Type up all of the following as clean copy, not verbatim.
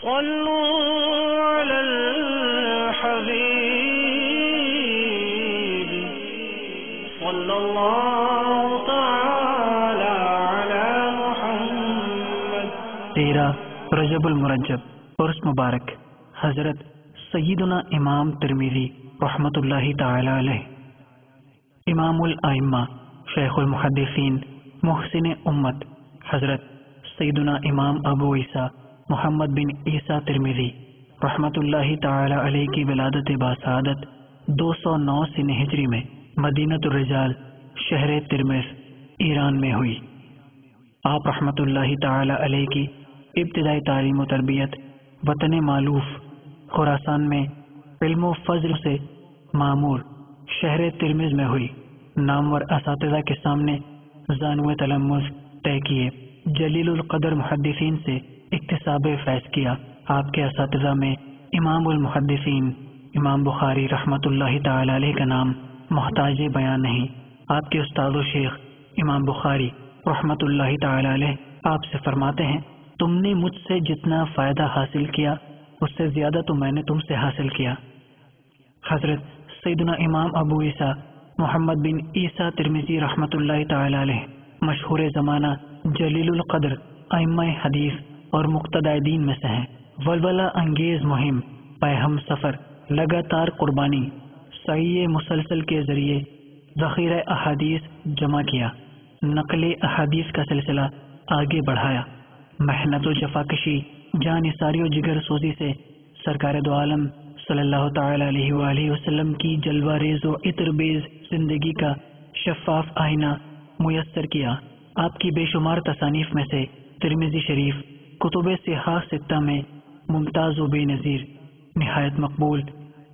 صلوا على الحبيب صلى الله تعالى على محمد. 13 رجب المرجب عرس مبارک حضرت سیدنا امام ترمذی رحمۃ اللہ تعالی علیہ، امام الائمہ، شیخ المحدثین، محسن امت، حضرت سیدنا امام ابو عیسیٰ محمد بن عیسیٰ ترمذی رحمۃ اللہ تعالی علیہ کی ولادت باسعادت 209 سن ہجری میں مدینۃ الرجال شہر ترمذ ایران میں ہوئی. آپ رحمۃ اللہ تعالی علیہ کی ابتدائی تعلیم و تربیت وطن مالوف خراسان میں علم و فضل سے معمور شہر ترمذ میں ہوئی. نامور اساتذہ کے سامنے زانو تلمذ طے کیے، جلیل القدر محدثین سے اکتساب فیض کیا. آپ کے اساتذہ میں امام المحدثین امام بخاری رحمۃ اللہ تعالی علیہ کا نام محتاج بیان نہیں. آپ کے استاد و شیخ امام بخاری رحمۃ اللہ تعالی علیہ آپ سے فرماتے ہیں، تم نے مجھ سے جتنا فائدہ حاصل کیا اس سے زیادہ تو میں نے تم سے حاصل کیا. حضرت سیدنا امام ابو عیسیٰ محمد بن عیسیٰ ترمذی رحمۃ اللہ تعالی علیہ مشہور زمانہ جلیل القدر ائمہ حدیث اور مقتدی دین میں سے ہیں. ولولہ انگیز مہم، پے ہم سفر، لگاتار قربانی، سعی مسلسل کے ذریعے ذخیرہ احادیث جمع کیا، نقل احادیث کا سلسلہ آگے بڑھایا. محنت و جفاکشی، جان نثاری و جگر سوزی سے سرکار دو عالم صلی اللہ تعالی علیہ وآلہ وسلم کی جلوہ ریز و عطر بیز زندگی کا شفاف آئینہ میسر کیا. آپ کی بے شمار تصانیف میں سے ترمذی شریف کتب صحاح ستہ میں ممتاز و بے نظیر، نہایت مقبول،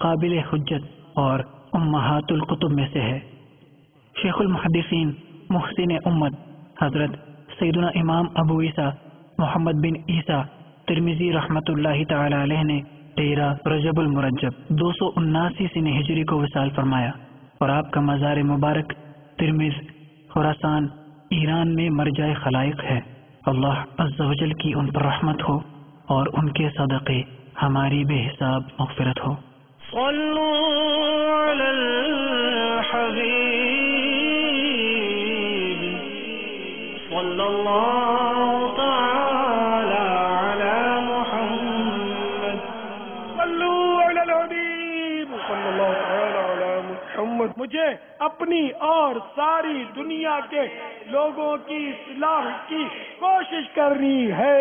قابل حجت اور امہات الکتب میں سے ہے. شیخ المحدثین محسن امت حضرت سیدنا امام ابو عیسیٰ محمد بن عیسیٰ ترمذی رحمۃ اللہ تعالی علیہ نے 13 رجب المرجب 279 سن ہجری کو وصال فرمایا، اور آپ کا مزار مبارک ترمذ خراسان ایران میں مرجع خلائق ہے. اللہ عز و جل کی ان پر رحمت ہو اور ان کے صدقے ہماری بے حساب مغفرت ہو. صلوا على الحبيب صلى الله تعالى على محمد. صلوا على الحبيب صلى الله تعالى على محمد. مجھے اپنی اور ساری دنیا کے لوگوں کی اصلاح کی کوشش کرنی ہے.